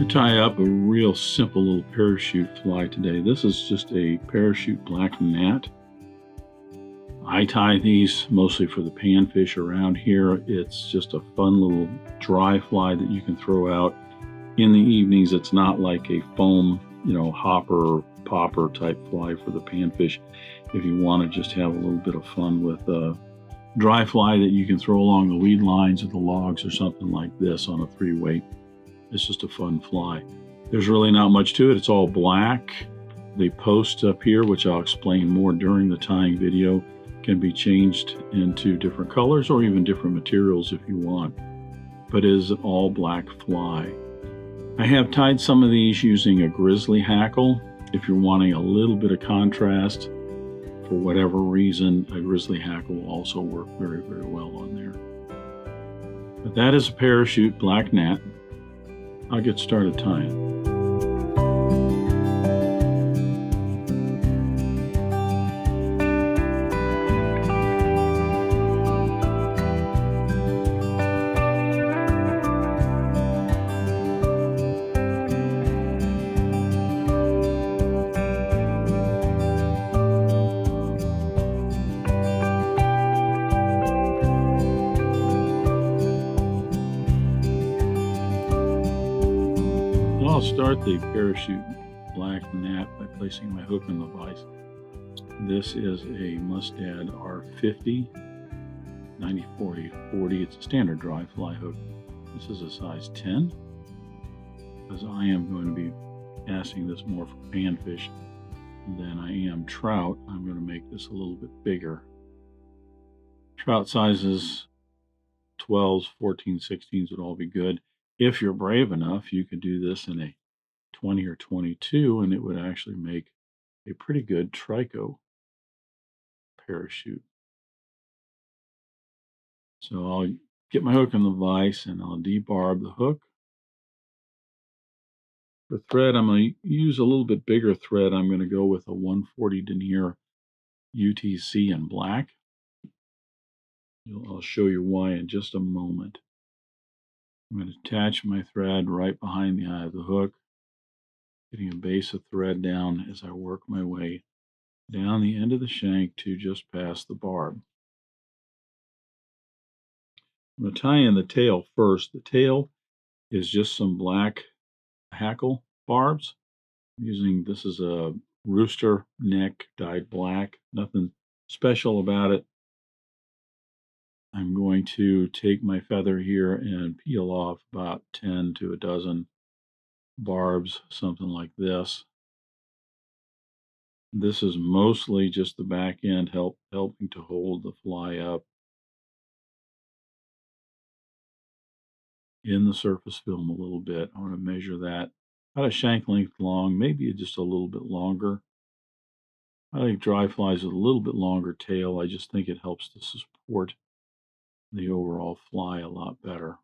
to tie up a real simple little parachute fly today. This is just a Parachute Black Gnat. I tie these mostly for the panfish around here. It's just a fun little dry fly that you can throw out in the evenings. It's not like a foam, hopper or popper type fly for the panfish. If you want to just have a little bit of fun with a dry fly that you can throw along the weed lines or the logs or something like this on a 3-weight. It's just a fun fly. There's really not much to it. It's all black. The post up here, which I'll explain more during the tying video, can be changed into different colors or even different materials if you want, but it is an all black fly. I have tied some of these using a grizzly hackle. If you're wanting a little bit of contrast, for whatever reason, a grizzly hackle will also work very, very well on there. But that is a Parachute Black Gnat. I'll get started tying. I'll start the Parachute Black Gnat by placing my hook in the vise. This is a Mustad R50 90-40-40. It's a standard dry fly hook. This is a size 10 because I am going to be casting this more for panfish than I am trout. I'm going to make this a little bit bigger. Trout sizes 12s, 14s, 16s would all be good. If you're brave enough, you could do this in a 20 or 22, and it would actually make a pretty good Trico parachute. So I'll get my hook in the vise and I'll debarb the hook. For thread, I'm going to use a little bit bigger thread. I'm going to go with a 140 Denier UTC in black. I'll show you why in just a moment. I'm going to attach my thread right behind the eye of the hook, getting a base of thread down as I work my way down the end of the shank to just past the barb. I'm going to tie in the tail first. The tail is just some black Hackle barbs. This is a Rooster neck dyed black, nothing special about it. I'm going to take my feather here and peel off about 10 to a dozen barbs, something like this. This is mostly just the back end helping to hold the fly up in the surface film a little bit. I want to measure that about a shank length long, maybe just a little bit longer. I like dry flies with a little bit longer tail. I just think it helps to support the overall fly a lot better.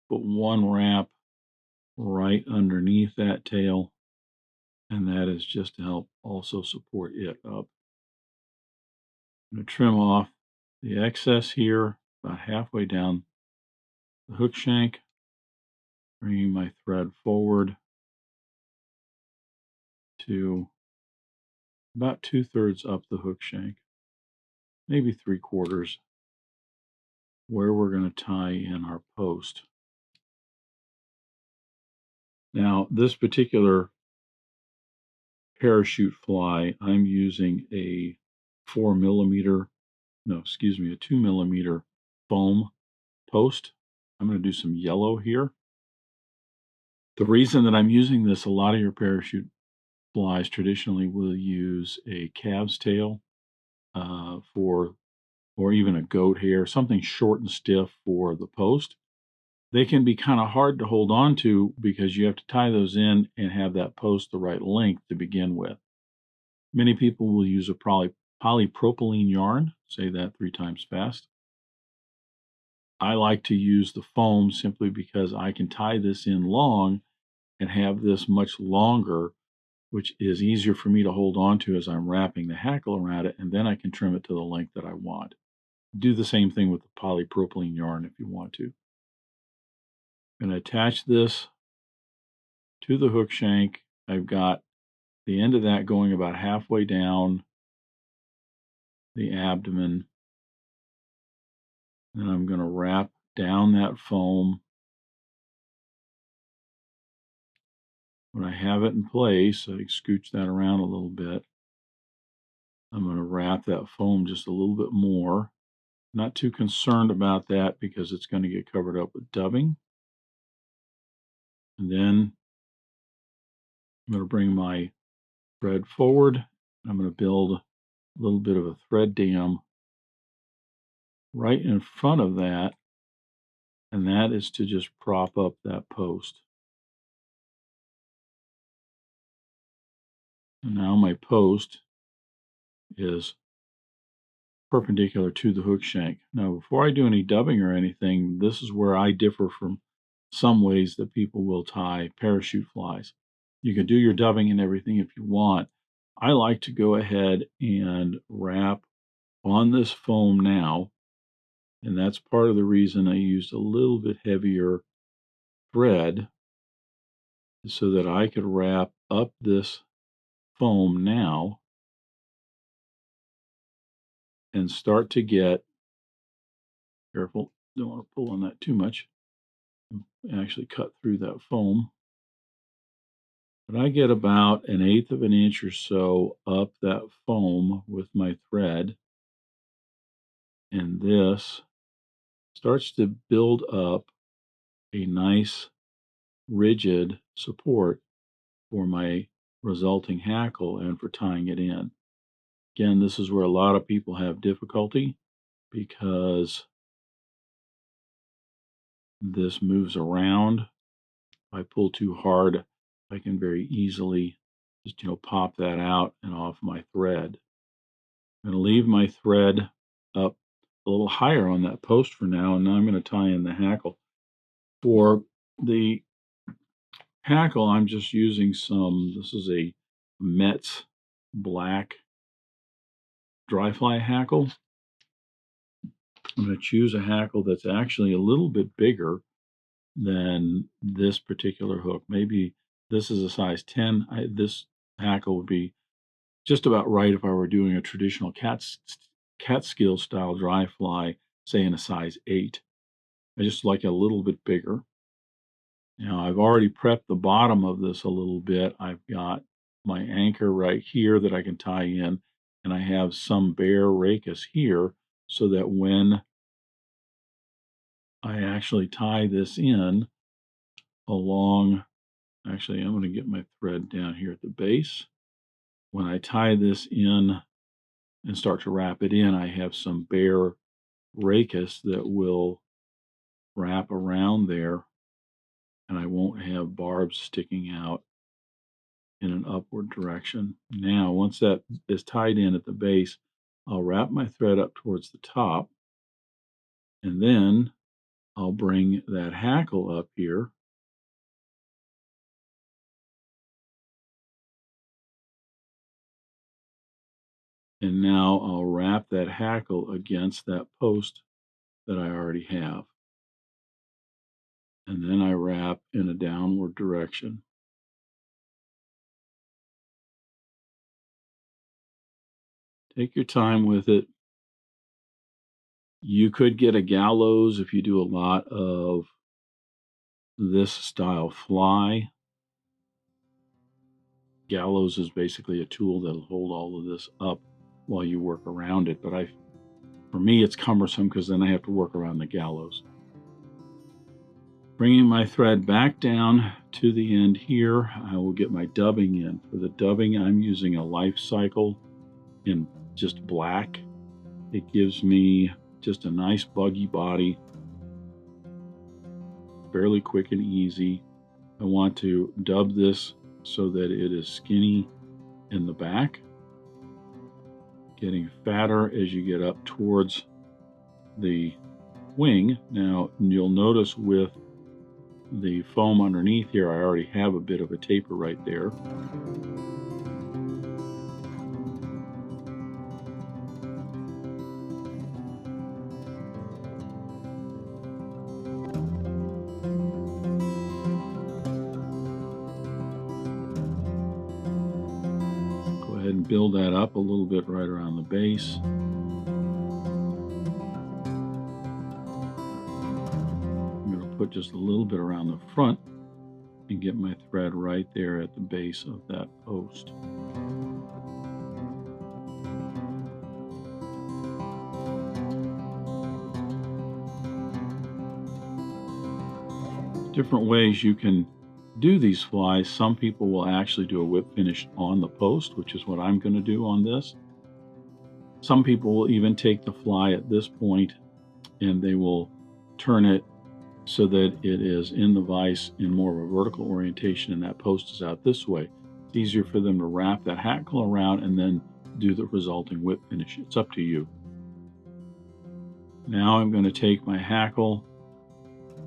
Put one wrap right underneath that tail, and that is just to help also support it up. I'm going to trim off the excess here about halfway down the hook shank, bringing my thread forward to about 2/3 up the hook shank, maybe 3/4, where we're going to tie in our post. Now, this particular parachute fly, I'm using a 2mm foam post. I'm going to do some yellow here. The reason that I'm using this, a lot of your parachute flies traditionally will use a calf's tail or even a goat hair, something short and stiff for the post. They can be kind of hard to hold on to because you have to tie those in and have that post the right length to begin with. Many people will use a polypropylene yarn, say that 3 times fast. I like to use the foam simply because I can tie this in long and have this much longer, which is easier for me to hold on to as I'm wrapping the hackle around it, and then I can trim it to the length that I want. Do the same thing with the polypropylene yarn if you want to. I'm going to attach this to the hook shank. I've got the end of that going about halfway down the abdomen. And I'm going to wrap down that foam. When I have it in place, I scooch that around a little bit. I'm going to wrap that foam just a little bit more. Not too concerned about that because it's going to get covered up with dubbing. And then I'm going to bring my thread forward. I'm going to build a little bit of a thread dam right in front of that, and that is to just prop up that post. And now my post is perpendicular to the hook shank. Now, before I do any dubbing or anything, this is where I differ from some ways that people will tie parachute flies. You can do your dubbing and everything if you want. I like to go ahead and wrap on this foam now, and that's part of the reason I used a little bit heavier thread so that I could wrap up this foam now and start to get, careful, don't want to pull on that too much, actually cut through that foam. But I get about 1/8 of an inch or so up that foam with my thread, and this starts to build up a nice rigid support for my resulting hackle and for tying it in. Again, this is where a lot of people have difficulty because this moves around. If I pull too hard, I can very easily just, pop that out and off my thread. I'm going to leave my thread up a little higher on that post for now, and now I'm going to tie in the hackle. For the hackle, I'm just using this is a Metz black dry fly hackle. I'm going to choose a hackle that's actually a little bit bigger than this particular hook. Maybe this is a size 10. This hackle would be just about right if I were doing a traditional catskill style dry fly, say in a size 8. I just like it a little bit bigger. Now I've already prepped the bottom of this a little bit. I've got my anchor right here that I can tie in, and I have some bare rachis here so that when I actually tie this in along, actually I'm going to get my thread down here at the base. When I tie this in and start to wrap it in, I have some bare rachis that will wrap around there, and I won't have barbs sticking out in an upward direction. Now, once that is tied in at the base, I'll wrap my thread up towards the top, and then I'll bring that hackle up here. And now I'll wrap that hackle against that post that I already have. And then I wrap in a downward direction. Take your time with it. You could get a gallows if you do a lot of this style fly. Gallows is basically a tool that'll hold all of this up while you work around it. But for me, it's cumbersome because then I have to work around the gallows. Bringing my thread back down to the end here, I will get my dubbing in. For the dubbing, I'm using a Life Cycle in just black. It gives me just a nice buggy body, fairly quick and easy. I want to dub this so that it is skinny in the back, getting fatter as you get up towards the wing. Now, you'll notice with the foam underneath here, I already have a bit of a taper right there. build that up a little bit right around the base. I'm going to put just a little bit around the front and get my thread right there at the base of that post. Different ways you can do these flies. Some people will actually do a whip finish on the post, which is what I'm going to do on this. Some people will even take the fly at this point and they will turn it so that it is in the vise in more of a vertical orientation and that post is out this way. It's easier for them to wrap that hackle around and then do the resulting whip finish. It's up to you. Now I'm going to take my hackle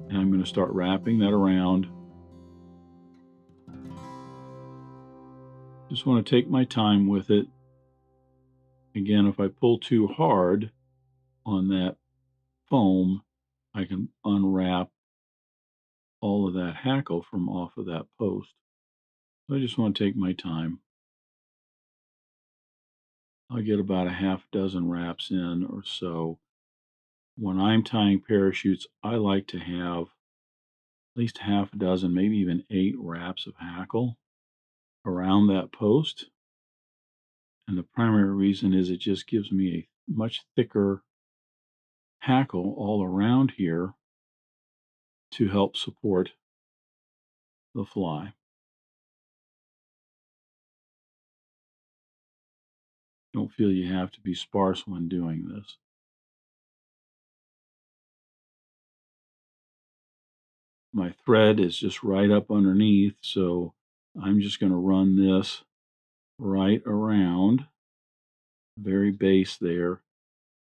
and I'm going to start wrapping that around. Just want to take my time with it. Again, if I pull too hard on that foam, I can unwrap all of that hackle from off of that post. So I just want to take my time. I'll get about a half dozen wraps in or so. When I'm tying parachutes, I like to have at least half a dozen, maybe even 8 wraps of hackle around that post. And the primary reason is it just gives me a much thicker hackle all around here to help support the fly. Don't feel you have to be sparse when doing this. My thread is just right up underneath, so I'm just going to run this right around the very base there,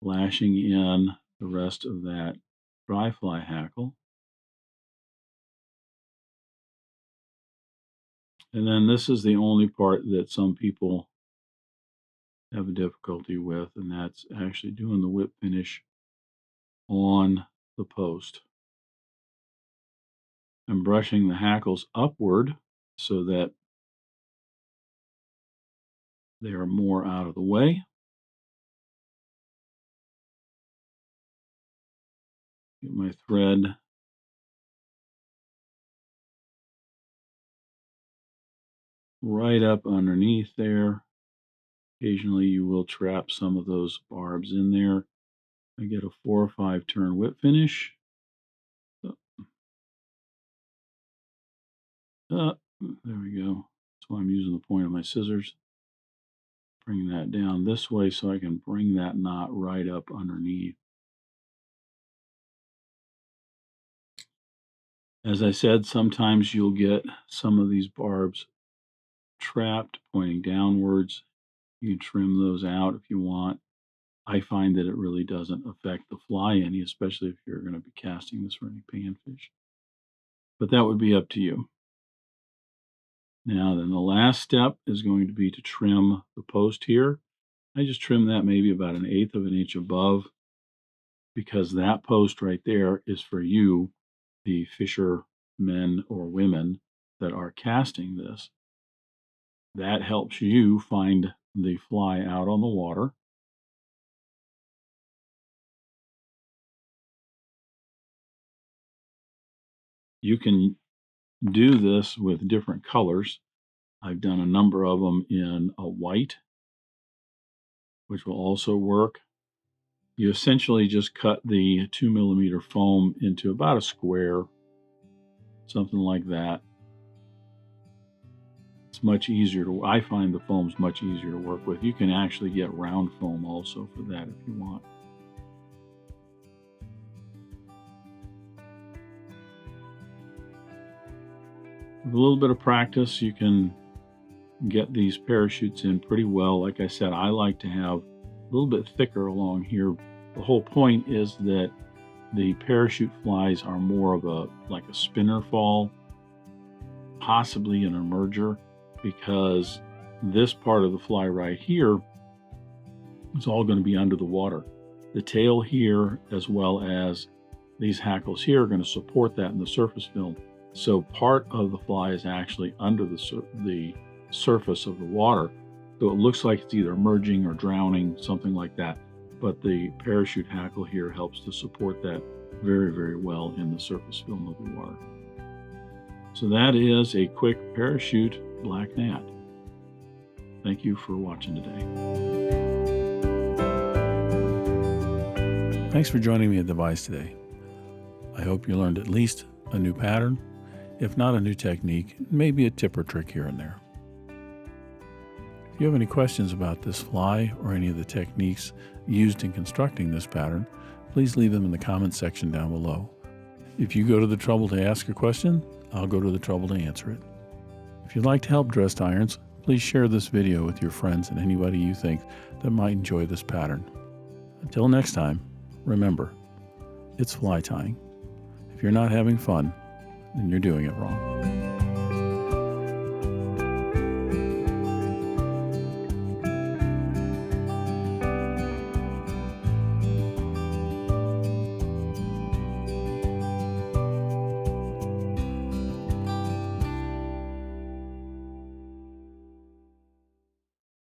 lashing in the rest of that dry fly hackle. And then this is the only part that some people have a difficulty with, and that's actually doing the whip finish on the post. I'm brushing the hackles upward so that they are more out of the way. Get my thread right up underneath there. Occasionally you will trap some of those barbs in there. I get a 4 or 5 turn whip finish. There we go. That's why I'm using the point of my scissors. Bring that down this way so I can bring that knot right up underneath. As I said, sometimes you'll get some of these barbs trapped pointing downwards. You can trim those out if you want. I find that it really doesn't affect the fly any, especially if you're going to be casting this for any panfish. But that would be up to you. Now then, the last step is going to be to trim the post here. I just trim that maybe about 1/8 of an inch above, because that post right there is for you, the fishermen or women that are casting this. That helps you find the fly out on the water. You can do this with different colors. I've done a number of them in a white, which will also work. You essentially just cut the 2mm foam into about a square, something like that. It's much easier to, I find the foam's much easier to work with. You can actually get round foam also for that if you want. With a little bit of practice, you can get these parachutes in pretty well. Like I said, I like to have a little bit thicker along here. The whole point is that the parachute flies are more of like a spinner fall, possibly an emerger, because this part of the fly right here is all going to be under the water. The tail here, as well as these hackles here, are going to support that in the surface film. So part of the fly is actually under the surface of the water. So it looks like it's either emerging or drowning, something like that. But the parachute hackle here helps to support that very, very well in the surface film of the water. So that is a quick parachute black gnat. Thank you for watching today. Thanks for joining me at Devise today. I hope you learned at least a new pattern, if not a new technique, maybe a tip or trick here and there. If you have any questions about this fly or any of the techniques used in constructing this pattern, please leave them in the comments section down below. If you go to the trouble to ask a question, I'll go to the trouble to answer it. If you'd like to help dressed irons, please share this video with your friends and anybody you think that might enjoy this pattern. Until next time, remember, it's fly tying. If you're not having fun, then you're doing it wrong.